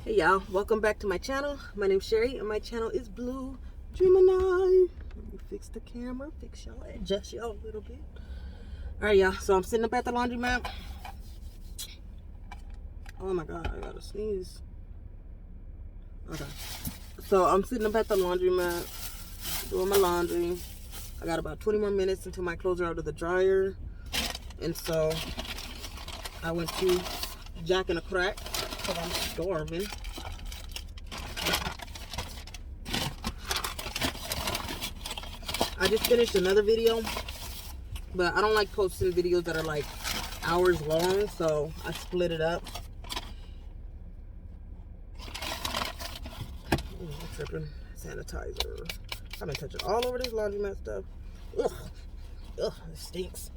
Hey y'all, welcome back to my channel. My name's Sherry and my channel is Blue Gemini. Let me fix the camera, adjust y'all a little bit. Alright y'all, so I'm sitting up at the laundromat. Oh my god, I gotta sneeze. Okay. So I'm sitting up at the laundromat, doing my laundry. I got about 20 more minutes until my clothes are out of the dryer. And so I went to Jack in a Crack because I'm starving. I just finished another video, but I don't like posting videos that are like hours long, so I split it up. I'm tripping. Sanitizer. I've been touching all over this laundromat stuff. Ugh. Ugh, it stinks.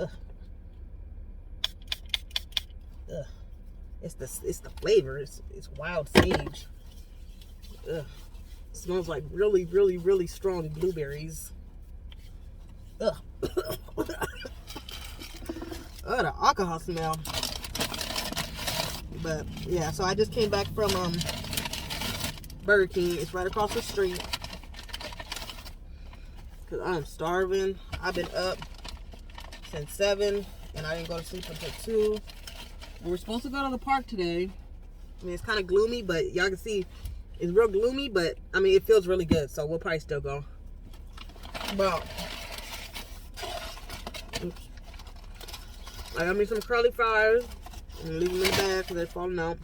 Ugh. Ugh. It's the flavor. It's wild sage. Ugh. It smells like really strong blueberries. Ugh. Oh, the alcohol smell. But yeah, so I just came back from Burger King. It's right across the street. Cause I'm starving. I've been up since 7 and I didn't go to sleep until 2. We're supposed to go to the park today. I mean, it's kind of gloomy, but y'all can see it's real gloomy, but I mean, it feels really good, so we'll probably still go. Well, oops. I got me some curly fries. I'm gonna leave them in the bag because they're falling out.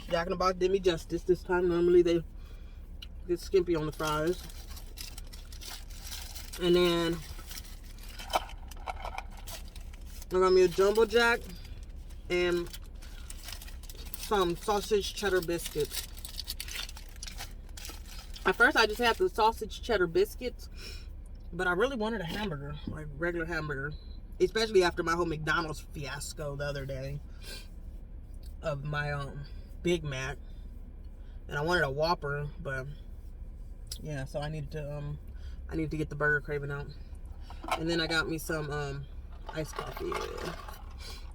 Jack in the Box did me justice this time. Normally they get skimpy on the fries. And then I got me a jumbo jack and some sausage cheddar biscuits. At first I just had the sausage cheddar biscuits, but I really wanted a hamburger, like regular hamburger, especially after my whole McDonald's fiasco the other day of my Big Mac, and I wanted a Whopper, but yeah, so I needed to get the burger craving out. And then I got me some iced coffee.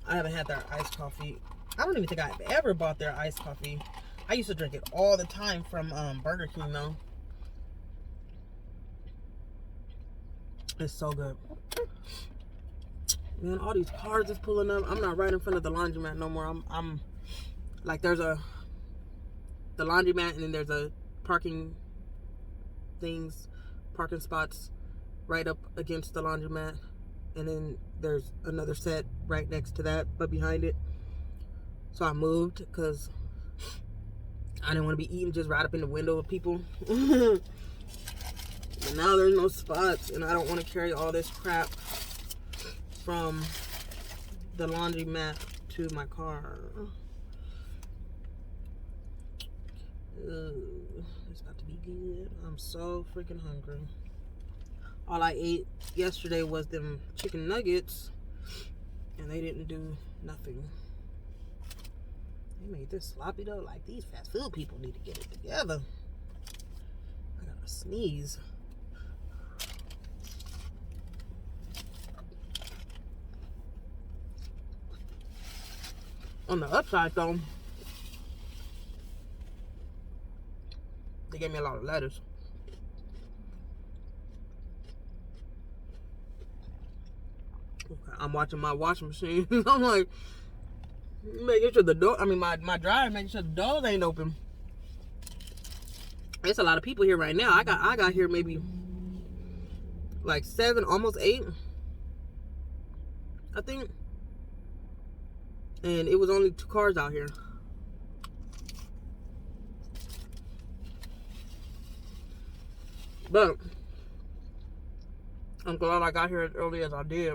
I haven't had their iced coffee. I don't even think I've ever bought their iced coffee. I used to drink it all the time from Burger King though. It's so good. Man, all these cars is pulling up. I'm not right in front of the laundromat no more. I'm like, there's the laundromat, and then there's a parking spots right up against the laundromat, and then there's another set right next to that, but behind it. So I moved because I didn't want to be eating just right up in the window of people. And now there's no spots, and I don't want to carry all this crap from the laundromat to my car. It's about to be good. I'm so freaking hungry. All I ate yesterday was them chicken nuggets, and they didn't do nothing. They made this sloppy though. Like, these fast food people need to get it together. I gotta sneeze. On the upside though, they gave me a lot of lettuce. Okay, I'm watching my washing machine. I'm like, making sure the door, my dryer, making sure the doors ain't open. There's a lot of people here right now. I got here maybe like 7, almost 8, I think. And it was only 2 cars out here. But I'm glad I got here as early as I did.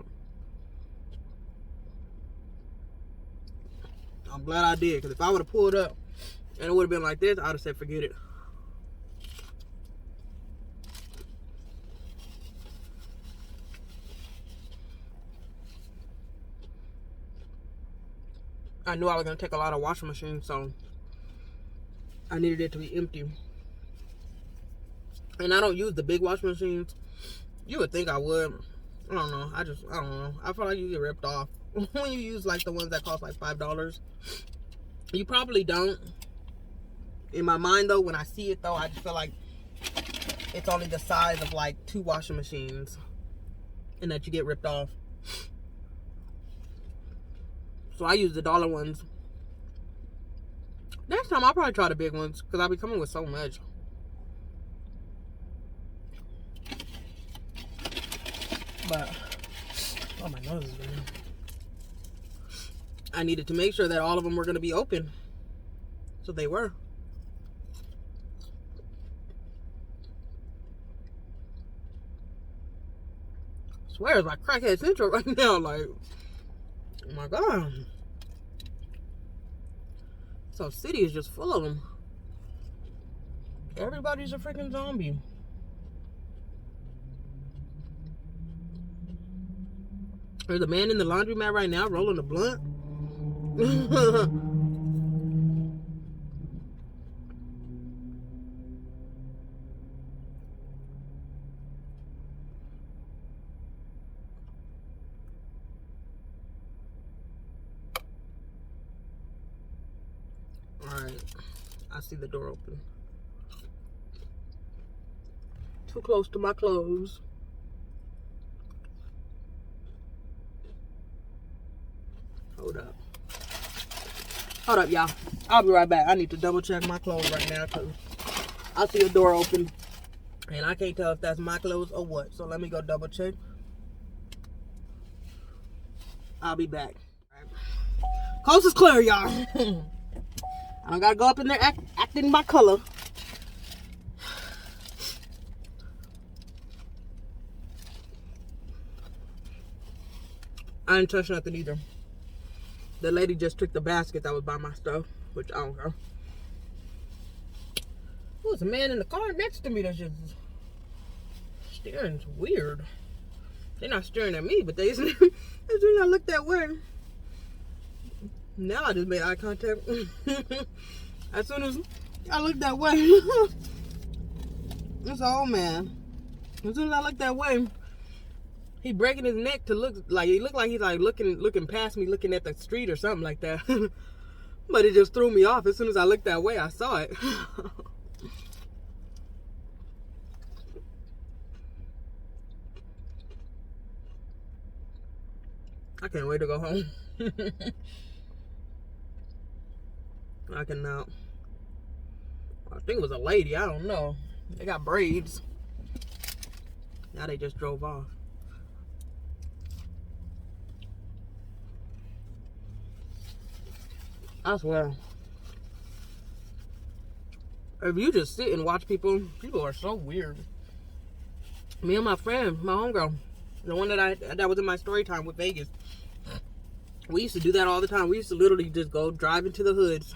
I'm glad I did, because if I would have pulled up and it would have been like this, I'd have said forget it. I knew I was going to take a lot of washing machines, so I needed it to be empty. And I don't use the big washing machines. You would think I would. I don't know. I don't know. I feel like you get ripped off when you use like the ones that cost like $5. You probably don't. In my mind though, when I see it though, I just feel like it's only the size of like 2 washing machines and that you get ripped off. So I use the dollar ones. Next time I'll probably try the big ones because I'll be coming with so much. But oh, my nose is burning. I needed to make sure that all of them were going to be open. So they were. I swear it's like crackhead central right now. Like, oh my God. So city is just full of them. Everybody's a freaking zombie. There's a man in the laundromat right now rolling a blunt. Alright, I see the door open. Too close to my clothes. Hold up, y'all. I'll be right back. I need to double check my clothes right now because I see a door open and I can't tell if that's my clothes or what. So let me go double check. I'll be back. Coast is clear, y'all. I don't gotta go up in there acting my color. I didn't touch nothing either. The lady just took the basket that was by my stuff, which I don't know. There's a man in the car next to me that's just staring. It's weird. They're not staring at me, but as soon as I look that way. Now I just made eye contact. As soon as I look that way. It's an old man. As soon as I look that way, he breaking his neck to look like he looked like he's like looking past me, looking at the street or something like that. But it just threw me off. As soon as I looked that way, I saw it. I can't wait to go home. I cannot. I think it was a lady. I don't know. They got braids. Now they just drove off. I swear. If you just sit and watch people are so weird. Me and my friend, my homegirl, the one that was in my story time with Vegas, we used to do that all the time. We used to literally just go drive into the hoods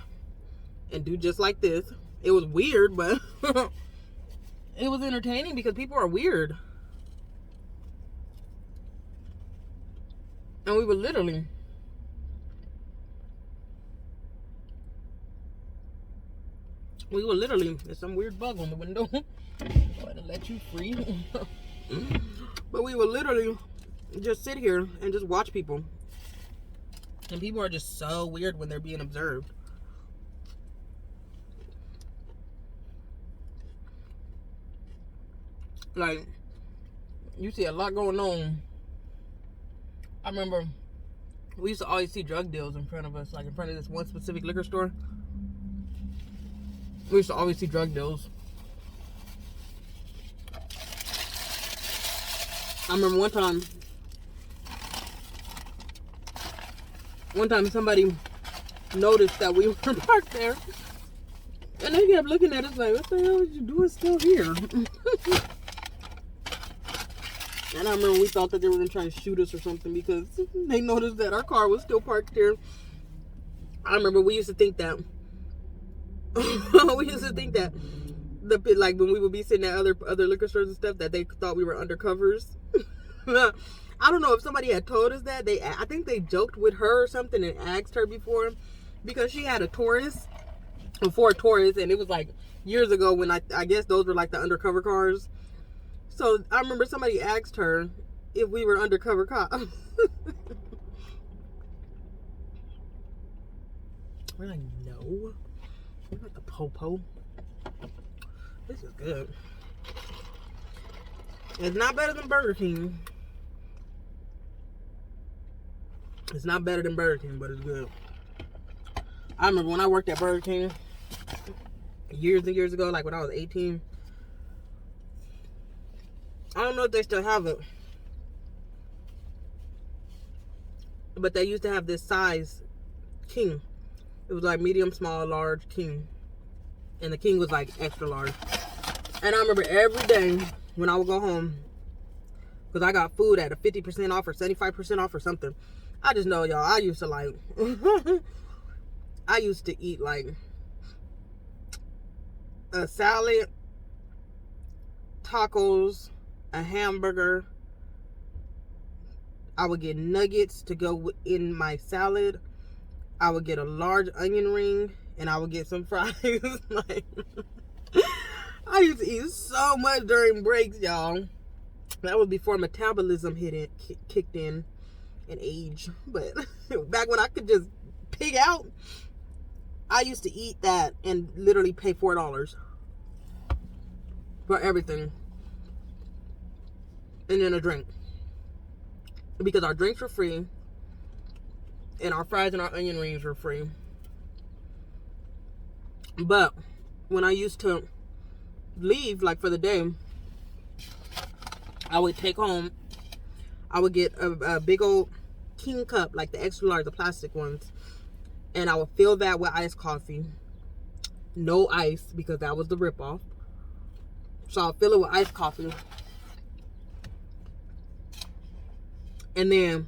and do just like this. It was weird, but it was entertaining because people are weird. And we would literally there's some weird bug on the window. Try to let you free. But we would literally just sit here and just watch people. And people are just so weird when they're being observed. Like, you see a lot going on. I remember we used to always see drug deals in front of us, like in front of this one specific liquor store. We used to always see drug deals. I remember one time somebody noticed that we were parked there. And they kept looking at us like, what the hell are you doing still here? And I remember we thought that they were going to try to shoot us or something because they noticed that our car was still parked there. I remember we used to think that like when we would be sitting at other liquor stores and stuff, that they thought we were undercovers. I don't know if somebody had told us that. I think they joked with her or something and asked her before, because she had a Taurus, a Ford Taurus, and it was like years ago when I guess those were like the undercover cars. So I remember somebody asked her if we were undercover cops. We're like, no. We're like the po-po. This is good. It's not better than Burger King. It's not better than Burger King, but it's good. I remember when I worked at Burger King years and years ago, like when I was 18. I don't know if they still have it. But they used to have this size king. It was like medium, small, large, king. And the king was like extra large. And I remember every day when I would go home, because I got food at a 50% off or 75% off or something. I just know, y'all, I used to like, I used to eat like a salad, tacos, a hamburger. I would get nuggets to go in my salad. I would get a large onion ring, and I would get some fries. Like, I used to eat so much during breaks, y'all. That was before metabolism kicked in and age. But back when I could just pig out, I used to eat that and literally pay $4 for everything. And then a drink. Because our drinks were free. And our fries and our onion rings were free. But when I used to leave, like for the day, I would take home, I would get a big old king cup, like the extra large, the plastic ones. And I would fill that with iced coffee. No ice, because that was the ripoff. So I'll fill it with iced coffee. And then,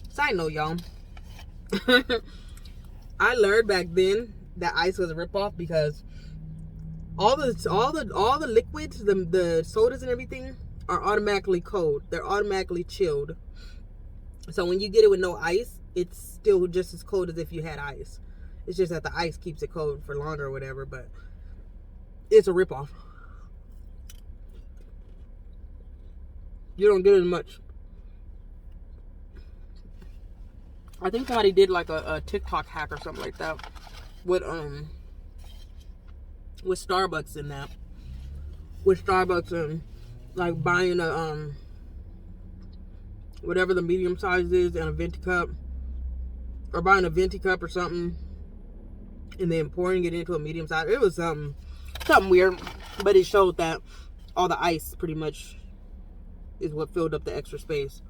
side note, y'all. I learned back then that ice was a ripoff because all the liquids, the sodas and everything are automatically cold. They're automatically chilled. So when you get it with no ice, it's still just as cold as if you had ice. It's just that the ice keeps it cold for longer or whatever, but it's a ripoff. You don't get as much. I think somebody did like a TikTok hack or something like that with Starbucks in that. With Starbucks and like buying a whatever the medium size is and a venti cup, or buying a venti cup or something and then pouring it into a medium size. It was something weird, but it showed that all the ice pretty much is what filled up the extra space.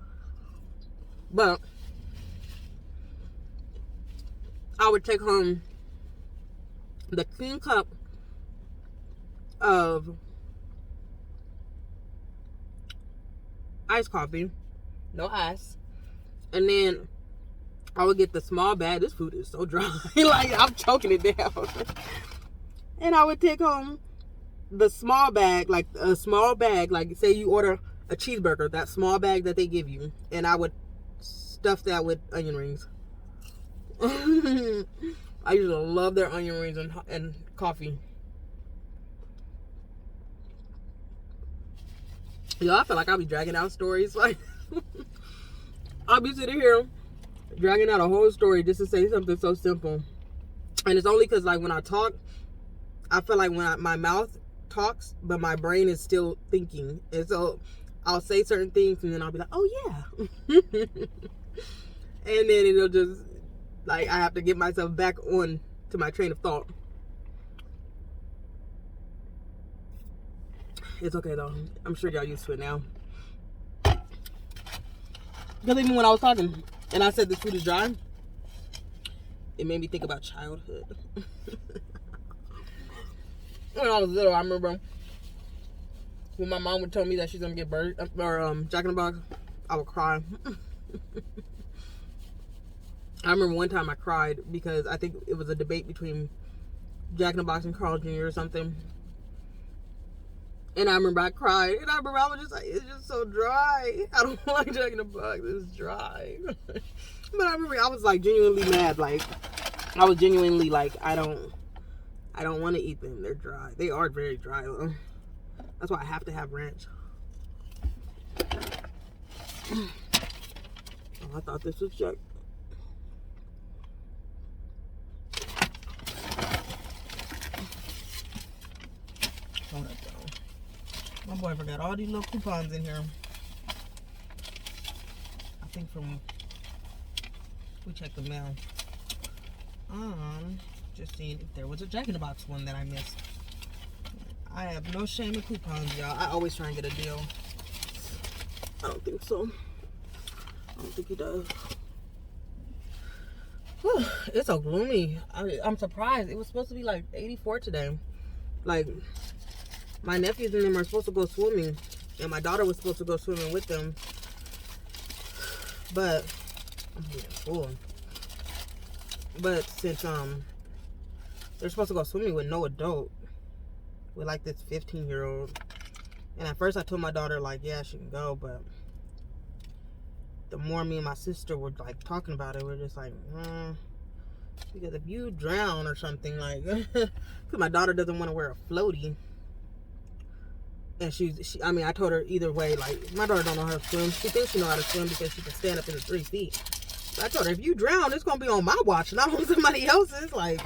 But I would take home the king cup of iced coffee, no ice, and then I would get the small bag. This food is so dry. Like, I'm choking it down. And I would take home the small bag, like a small bag, like say you order a cheeseburger, that small bag that they give you, and I would stuff that with onion rings. I used to love their onion rings and coffee. Yo, I feel like I'll be dragging out stories. Like, I'll be sitting here dragging out a whole story just to say something so simple. And it's only because, like, when I talk, I feel like when my mouth talks, but my brain is still thinking. And so I'll say certain things, and then I'll be like, oh, yeah. And then it'll just, like, I have to get myself back on to my train of thought. It's okay, though. I'm sure y'all used to it now. Because even when I was talking and I said this food is dry, it made me think about childhood. When I was little, I remember when my mom would tell me that she's going to get Jack in the Box, I would cry. I remember one time I cried because I think it was a debate between Jack in the Box and Carl Jr. or something. And I remember I cried. And I remember I was just like, it's just so dry. I don't like Jack in the Box. It's dry. But I remember I was like genuinely mad. Like, I was genuinely like, I don't want to eat them. They're dry. They are very dry though. That's why I have to have ranch. Oh, I thought this was Jack. Hold up, though. My boy forgot all these little coupons in here. I think from... We checked the mail. Just seeing if there was a Jack in the Box one that I missed. I have no shame in coupons, y'all. I always try and get a deal. I don't think so. I don't think he does. Whew, it's so gloomy. I'm surprised. It was supposed to be like 84 today. Like, my nephews and them are supposed to go swimming. And my daughter was supposed to go swimming with them. But, I'm getting full. But since, they're supposed to go swimming with no adult. With like this 15-year-old. And at first I told my daughter, like, yeah, she can go. But the more me and my sister were like talking about it, we're just like, because if you drown or something, like, because my daughter doesn't want to wear a floaty. And I mean, I told her either way, like, my daughter don't know how to swim. She thinks she know how to swim because she can stand up in the 3 feet. But I told her, if you drown, it's going to be on my watch, not on somebody else's. Like,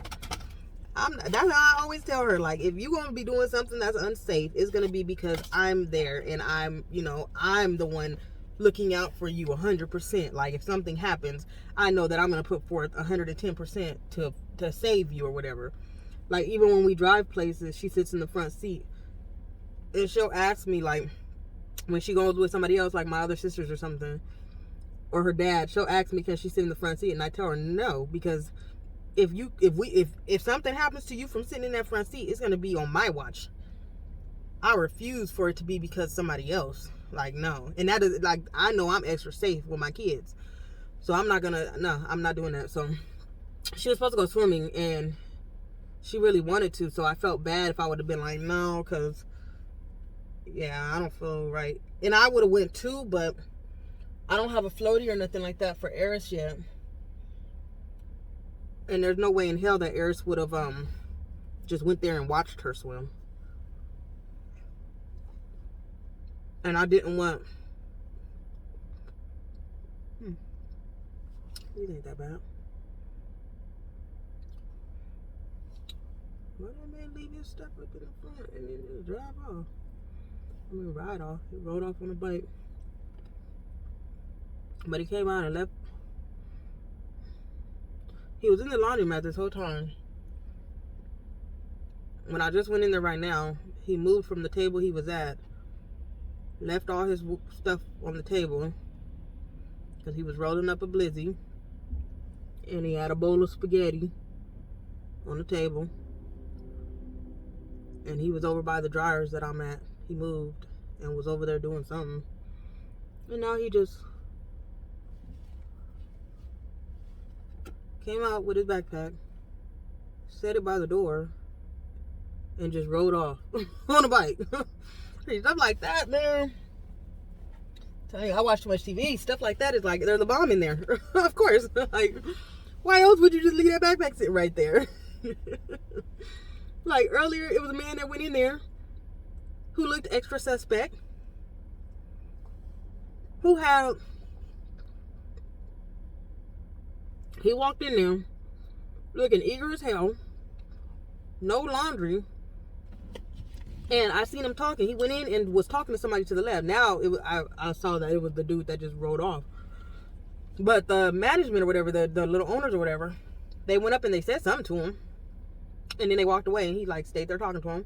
that's how I always tell her, like, if you're going to be doing something that's unsafe, it's going to be because I'm there and I'm the one looking out for you 100%. Like, if something happens, I know that I'm going to put forth 110% to save you or whatever. Like, even when we drive places, she sits in the front seat. And she'll ask me, like, when she goes with somebody else, like my other sisters or something, or her dad, she'll ask me, can she sit in the front seat? And I tell her no, because if something happens to you from sitting in that front seat, it's going to be on my watch. I refuse for it to be because somebody else. Like, no. And that is, like, I know I'm extra safe with my kids. So I'm not doing that. So she was supposed to go swimming, and she really wanted to. So I felt bad if I would have been like, no, because, yeah, I don't feel right. And I would have went too, but I don't have a floaty or nothing like that for Eris yet. And there's no way in hell that Eris would have just went there and watched her swim. And I didn't want... These ain't that bad. Why that man leave his stuff up in the front and then just drive off? I mean, ride off. He rode off on a bike. But he came out and left. He was in the laundromat this whole time. When I just went in there right now, he moved from the table he was at. Left all his stuff on the table. Because he was rolling up a blizzy. And he had a bowl of spaghetti on the table. And he was over by the dryers that I'm at. He moved and was over there doing something. And now he just came out with his backpack, set it by the door, and just rode off on a bike. Stuff like that, man. Tell you, I watch too much TV. Stuff like that is like, there's a bomb in there. Of course. Like, why else would you just leave that backpack sitting right there? Like, earlier, it was a man that went in there who looked extra suspect. He walked in there looking eager as hell. No laundry. And I seen him talking. He went in and was talking to somebody to the left. Now, I saw that it was the dude that just rode off. But the management or whatever, the little owners or whatever, they went up and they said something to him. And then they walked away and he like stayed there talking to him.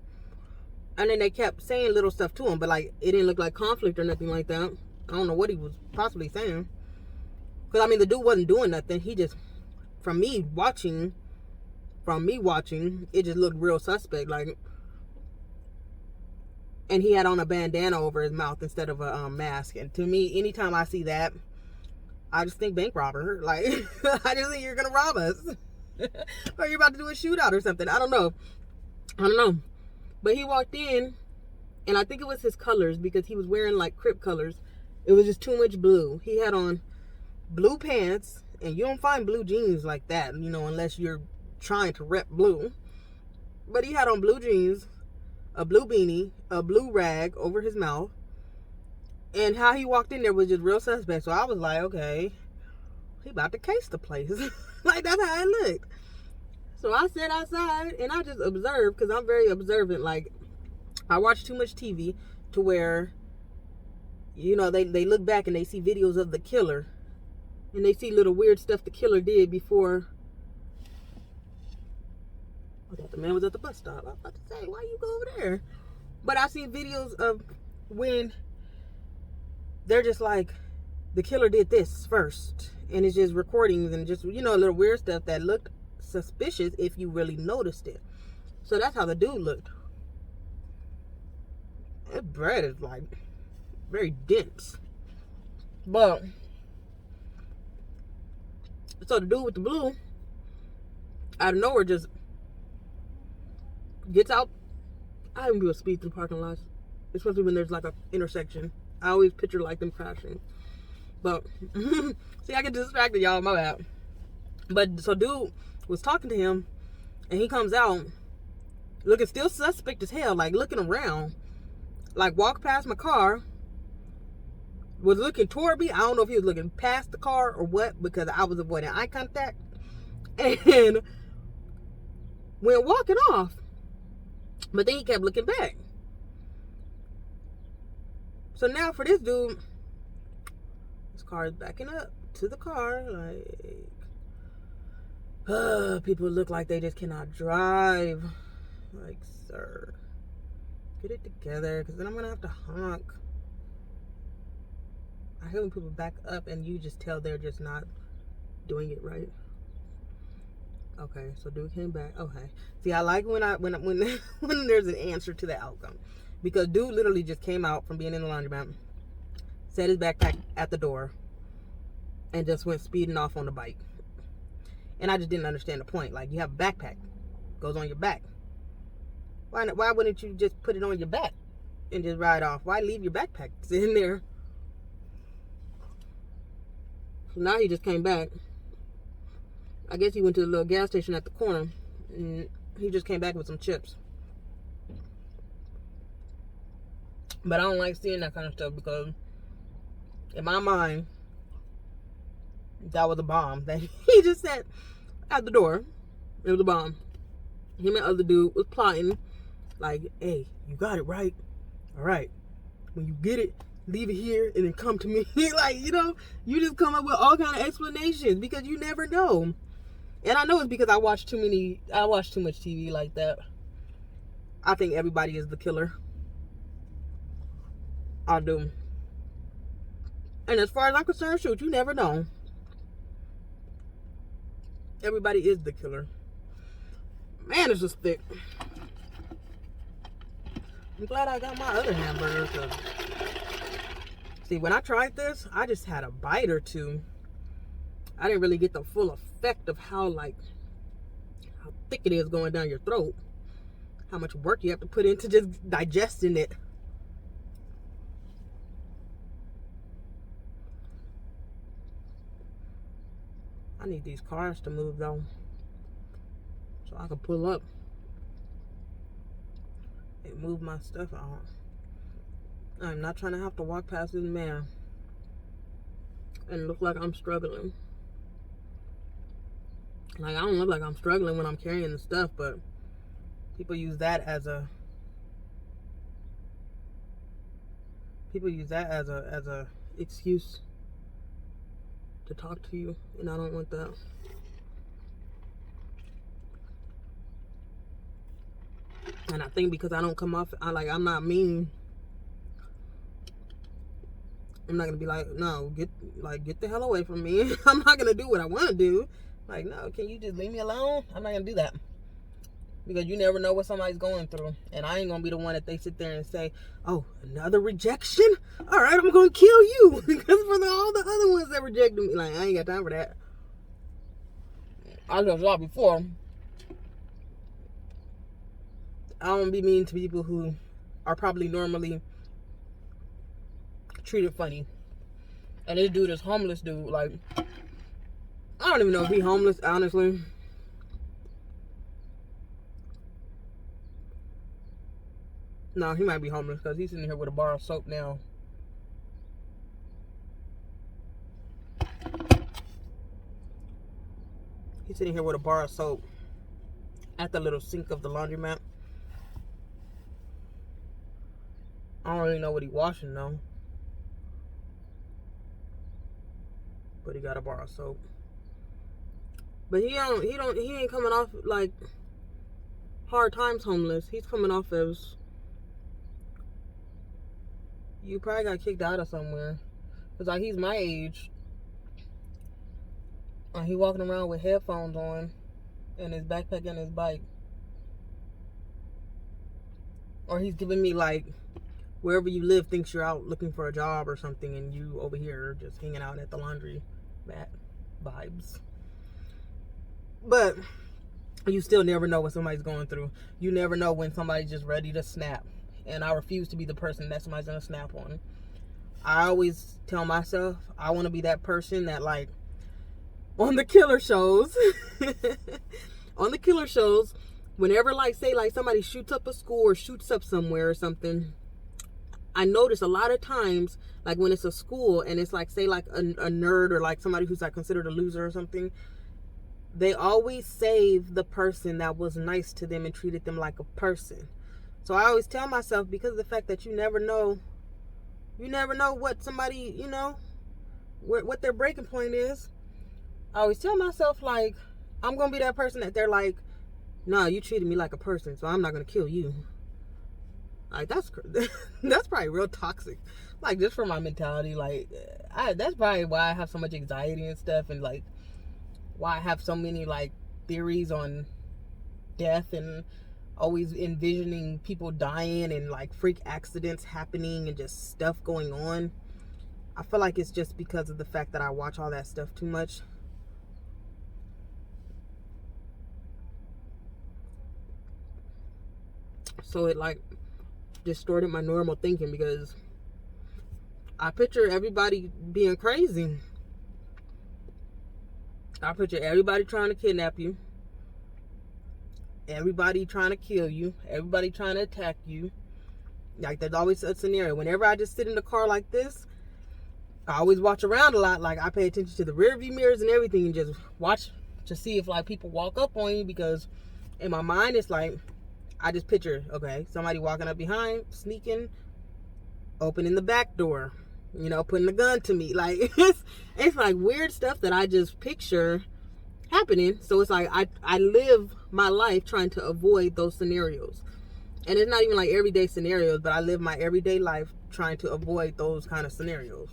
And then they kept saying little stuff to him, but like it didn't look like conflict or nothing like that. I don't know what he was possibly saying. Because I mean the dude wasn't doing nothing. He just, from me watching, it just looked real suspect. Like, and he had on a bandana over his mouth instead of a mask. And to me, anytime I see that, I just think bank robber. Like, I just think you're gonna rob us. Or you're about to do a shootout or something. I don't know. But he walked in, and I think it was his colors because he was wearing like Crip colors. It was just too much blue. He had on blue pants, and you don't find blue jeans like that, you know, unless you're trying to rep blue. But he had on blue jeans, a blue beanie, a blue rag over his mouth, and how he walked in there was just real suspect. So I was like, okay, he about to case the place. Like, that's how it looked. So I sat outside and I just observed, because I'm very observant. Like, I watch too much TV to where, you know, they look back and they see videos of the killer. And they see little weird stuff the killer did before. I thought the man was at the bus stop. I was about to say, why you go over there? But I see videos of when they're just like, the killer did this first. And it's just recordings and just, you know, little weird stuff that looked suspicious if you really noticed it. So that's how the dude looked. His bread is like very dense. But so the dude with the blue out of nowhere just gets out. I don't do a speed through parking lots, especially when there's like a intersection. I always picture like them crashing. But see, I get distracted, y'all. My bad. But so dude was talking to him, and he comes out looking still suspect as hell, like looking around, like walked past my car, was looking toward me. I don't know if he was looking past the car or what, because I was avoiding eye contact, and went walking off. But then he kept looking back. So now for this dude, his car is backing up to the car, like, people look like they just cannot drive. Like, sir, get it together, because then I'm gonna have to honk. I hate when people back up and you just tell they're just not doing it right. Okay, so dude came back. Okay, see, I like when when there's an answer to the outcome, because dude literally just came out from being in the laundromat, set his backpack at the door, and just went speeding off on the bike. And I just didn't understand the point. Like, you have a backpack, goes on your back. Why wouldn't you just put it on your back and just ride off? Why leave your backpack sitting there? So now he just came back. I guess he went to the little gas station at the corner, and he just came back with some chips. But I don't like seeing that kind of stuff, because in my mind, that was a bomb that he just said at the door. It was a bomb. Him and other dude was plotting, like, hey, you got it right. All right, when you get it, leave it here and then come to me. Like, you know, you just come up with all kind of explanations, because you never know. And I know it's because I watch too much TV like that. I think everybody is the killer. I do. And as far as I'm concerned, shoot, you never know. Everybody is the killer. Man, it's just thick. I'm glad I got my other hamburger. See, when I tried this, I just had a bite or two. I didn't really get the full effect of how thick it is going down your throat. How much work you have to put into just digesting it. I need these cars to move though, so I can pull up and move my stuff out. I'm not trying to have to walk past this man and look like I'm struggling. Like, I don't look like I'm struggling when I'm carrying the stuff, but people use that as a excuse to talk to you, and I don't want that. And I think because I don't come off, I'm not mean. I'm not gonna be like, no, get the hell away from me. I'm not gonna do what I want to do. Like, no, can you just leave me alone? I'm not gonna do that, because you never know what somebody's going through, and I ain't gonna be the one that they sit there and say, oh, another rejection? All right, I'm gonna kill you, because for all the other ones that rejected me, like, I ain't got time for that. I just saw before, I don't be mean to people who are probably normally treated funny. And this dude is homeless dude, like, I don't even know if he's homeless, honestly. No, he might be homeless, because he's sitting here with a bar of soap now. He's sitting here with a bar of soap at the little sink of the laundromat. really know what he washing though. But he gotta borrow soap. But he ain't coming off like hard times homeless. He's coming off as, you probably got kicked out of somewhere. Cause like he's my age. And he walking around with headphones on and his backpack and his bike. Or he's giving me like, wherever you live thinks you're out looking for a job or something, and you over here just hanging out at the laundry mat vibes. But you still never know what somebody's going through. You never know when somebody's just ready to snap. And I refuse to be the person that somebody's gonna snap on. I always tell myself I want to be that person that, like, on the killer shows, whenever, like, say, like, somebody shoots up a school or shoots up somewhere or something, I notice a lot of times, like, when it's a school and it's, like, say, like, a nerd or, like, somebody who's, like, considered a loser or something, they always save the person that was nice to them and treated them like a person. So I always tell myself, because of the fact that you never know what somebody, you know, what their breaking point is. I always tell myself, like, I'm going to be that person that they're like, no, you treated me like a person, so I'm not going to kill you. Like, that's probably real toxic. Like, just for my mentality, like, that's probably why I have so much anxiety and stuff, and, like, why I have so many, like, theories on death and always envisioning people dying and, like, freak accidents happening and just stuff going on. I feel like it's just because of the fact that I watch all that stuff too much. So it, like, distorted my normal thinking, because I picture everybody being crazy. I picture everybody trying to kidnap you, everybody trying to kill you, everybody trying to attack you. Like, there's always a scenario. Whenever I just sit in the car like this, I always watch around a lot. Like, I pay attention to the rear view mirrors and everything, and just watch to see if, like, people walk up on you, because in my mind it's like, I just picture, okay, somebody walking up behind, sneaking, opening the back door, you know, putting a gun to me. Like, it's like weird stuff that I just picture happening. So it's like I live my life trying to avoid those scenarios. And it's not even like everyday scenarios, but I live my everyday life trying to avoid those kind of scenarios.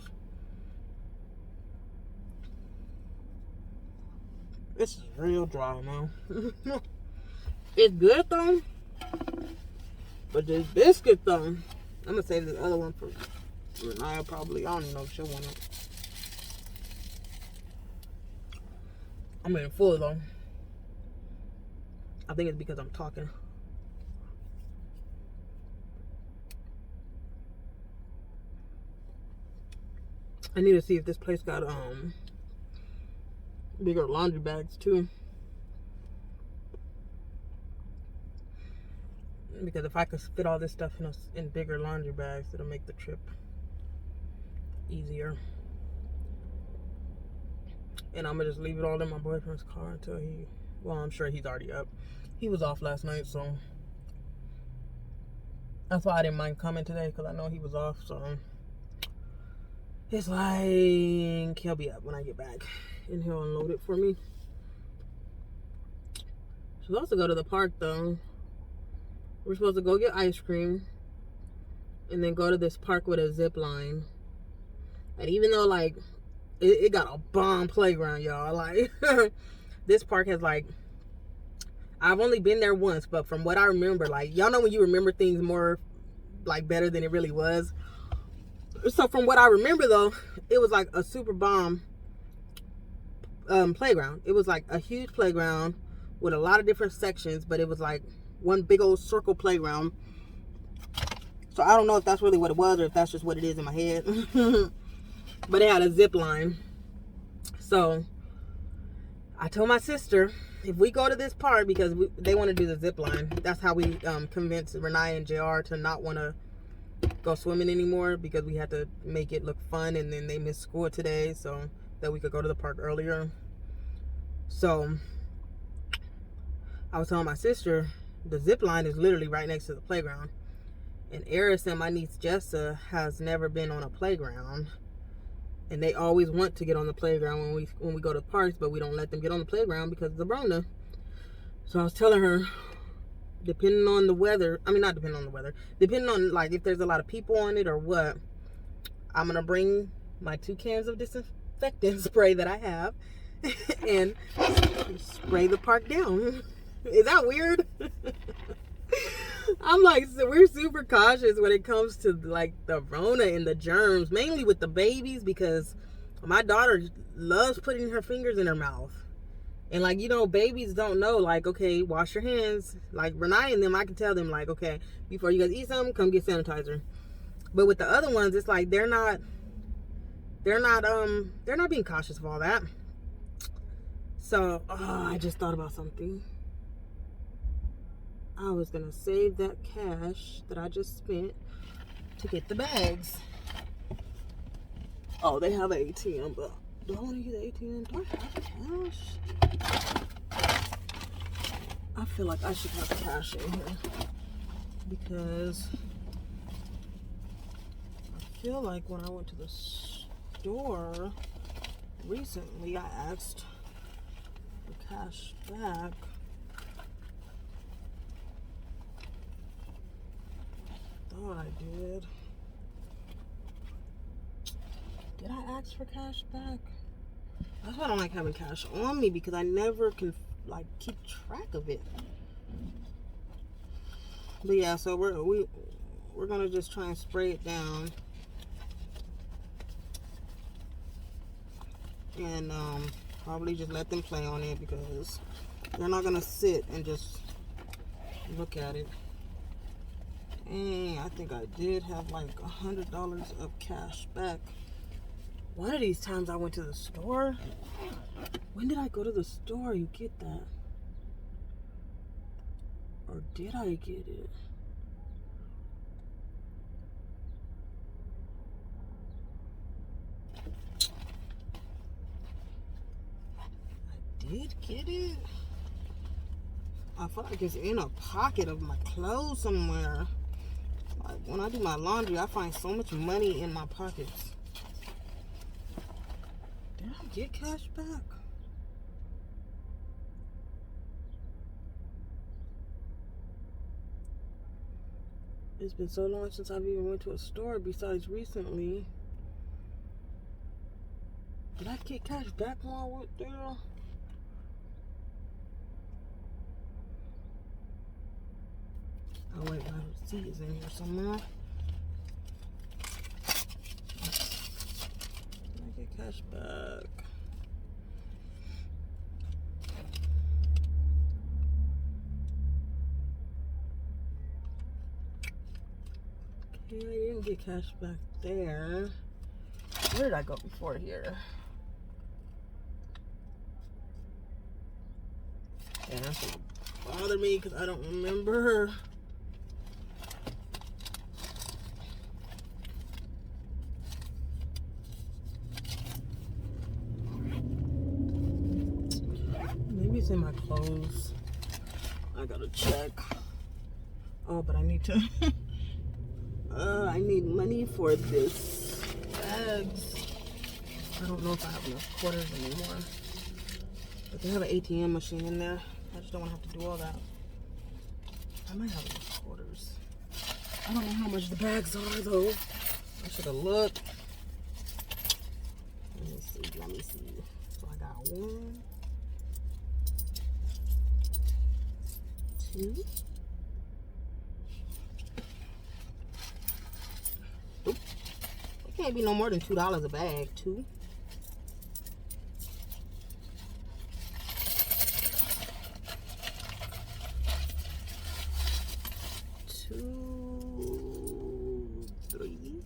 This is real dry, man. It's good though. But this biscuit though, I'm gonna save this other one for Renaya probably. I don't even know if she'll want it. I'm getting full though. I think it's because I'm talking. I need to see if this place got bigger laundry bags too. Because if I could fit all this stuff in bigger laundry bags, it'll make the trip easier. And I'm gonna just leave it all in my boyfriend's car until well, I'm sure he's already up. He was off last night, so that's why I didn't mind coming today, because I know he was off. So it's like, he'll be up when I get back and he'll unload it for me. We're supposed to go to the park though. We're supposed to go get ice cream and then go to this park with a zip line. And even though, like, it got a bomb playground, y'all. Like, this park has, like, I've only been there once, but from what I remember, like, y'all know when you remember things more, like, better than it really was. So from what I remember, though, it was, like, a super bomb playground. It was, like, a huge playground with a lot of different sections, but it was, like, one big old circle playground. So I don't know if that's really what it was or if that's just what it is in my head. But it had a zip line. So I told my sister, if we go to this park, because they want to do the zip line, that's how we convinced Renaya and JR to not want to go swimming anymore, because we had to make it look fun, and then they missed school today so that we could go to the park earlier. So I was telling my sister, the zip line is literally right next to the playground. And Eris and my niece Jessa has never been on a playground. And they always want to get on the playground when we go to parks, but we don't let them get on the playground because of the Rona. So I was telling her, depending on the weather, not depending on the weather, depending on like if there's a lot of people on it or what, I'm gonna bring my 2 cans of disinfectant spray that I have and spray the park down. Is that weird? I'm like, so we're super cautious when it comes to like the Rona and the germs, mainly with the babies, because my daughter loves putting her fingers in her mouth. And like, babies don't know, like, okay, wash your hands. Like Renai and them, I can tell them like, okay, before you guys eat something, come get sanitizer. But with the other ones, it's like they're not being cautious of all that. So, I just thought about something. I was gonna save that cash that I just spent to get the bags. Oh, they have an ATM, but do I want to use the ATM? Do I have cash? I feel like I should have cash in here because I feel like when I went to the store recently, I asked for cash back. Thought I did. Did I ask for cash back? That's why I don't like having cash on me, because I never can like keep track of it. But yeah, so we're gonna just try and spray it down, and probably just let them play on it because they're not gonna sit and just look at it. And I think I did have like $100 of cash back. One of these times I went to the store. When did I go to the store and get that? Or did I get it? I did get it? I feel like it's in a pocket of my clothes somewhere. Like when I do my laundry, I find so much money in my pockets. Did I get cash back? It's been so long since I've even went to a store besides recently. Did I get cash back when I went there? Oh wait, my receipt is in here somewhere. Did I get cash back? Okay, I didn't get cash back there. Where did I go before here? Yeah, that's gonna bother me because I don't remember. Maybe it's in my clothes. I gotta check. Oh, but I need to. I need money for this bags. I don't know if I have enough quarters anymore. But they have an ATM machine in there. I just don't want to have to do all that. I might have enough quarters. I don't know how much the bags are though. I should have looked. Let me see. So I got 1, 2. Oop. It can't be no more than $2 a bag. 2. 2, 3.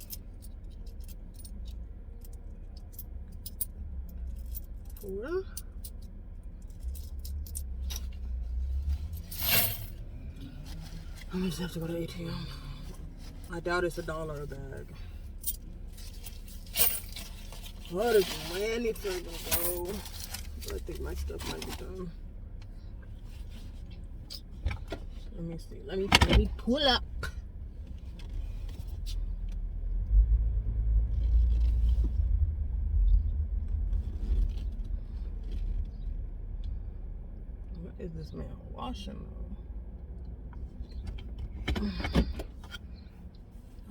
4. I'm gonna just have to go to ATM. I doubt it's $1 a bag. What is anything gonna go? But I think my stuff might be done. Let me see. Let me pull up. What is this man washing though?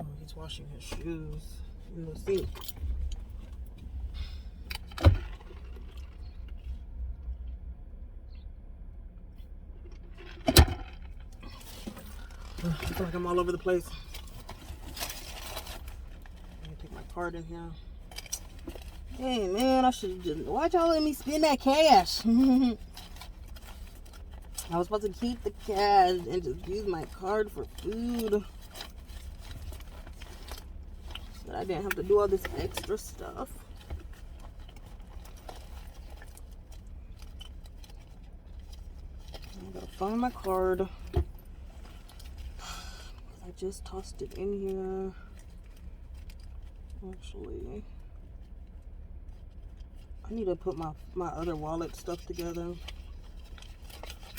Oh, he's washing his shoes in the sink. I feel like I'm all over the place. I'm gonna take my card in here. Hey man, I should just, why'd y'all let me spend that cash? I was supposed to keep the cash and just use my card for food. But I didn't have to do all this extra stuff. I gotta find my card. I just tossed it in here. Actually, I need to put my other wallet stuff together.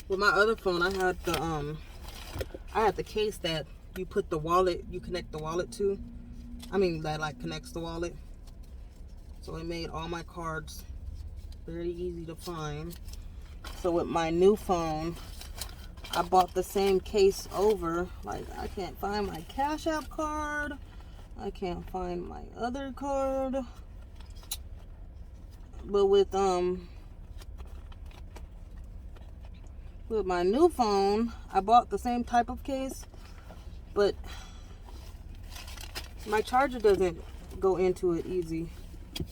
With my other phone, I had the case that you put the wallet, you connect the wallet to. I mean, that like connects the wallet. So it made all my cards very easy to find. So with my new phone, I bought the same case over. Like, I can't find my Cash App card. I can't find my other card. But with my new phone, I bought the same type of case, but my charger doesn't go into it easy.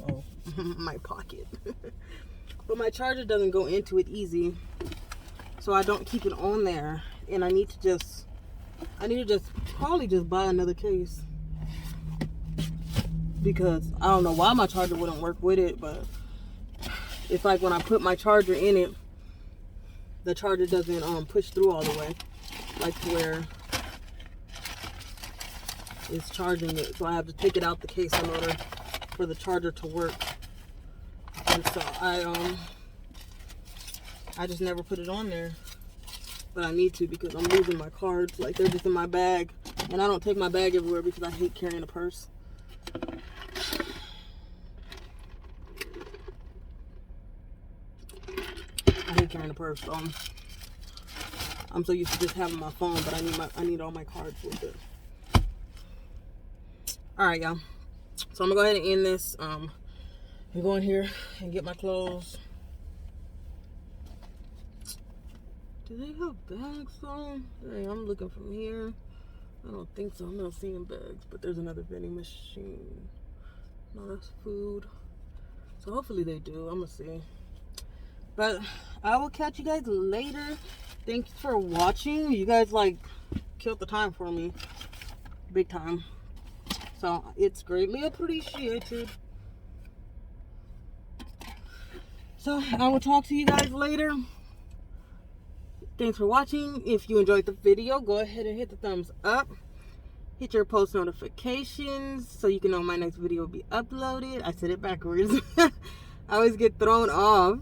Oh, my pocket. But my charger doesn't go into it easy, so I don't keep it on there. And I need to just probably just buy another case, because I don't know why my charger wouldn't work with it, but it's like when I put my charger in it, the charger doesn't push through all the way, like to where it's charging it. So I have to take it out the case in order for the charger to work. And so I just never put it on there, but I need to, because I'm losing my cards. Like, they're just in my bag, and I don't take my bag everywhere because I hate carrying a purse. I hate carrying a purse. So I'm so used to just having my phone, but I need all my cards with it. All right, y'all. So I'm gonna go ahead and end this. I'm going here and get my clothes. Do they have bags though? Dang, I'm looking from here. I don't think so. I'm not seeing bags, but there's another vending machine. No, that's food. So hopefully they do. I'm gonna see. But I will catch you guys later. Thanks for watching. You guys like killed the time for me, big time. So it's greatly appreciated. So I will talk to you guys later. Thanks for watching. If you enjoyed the video, go ahead and hit the thumbs up. Hit your post notifications so you can know my next video will be uploaded. I said it backwards. I always get thrown off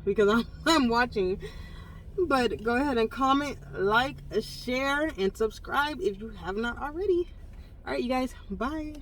because I'm watching. But go ahead and comment, like, share, and subscribe if you have not already. All right, you guys. Bye.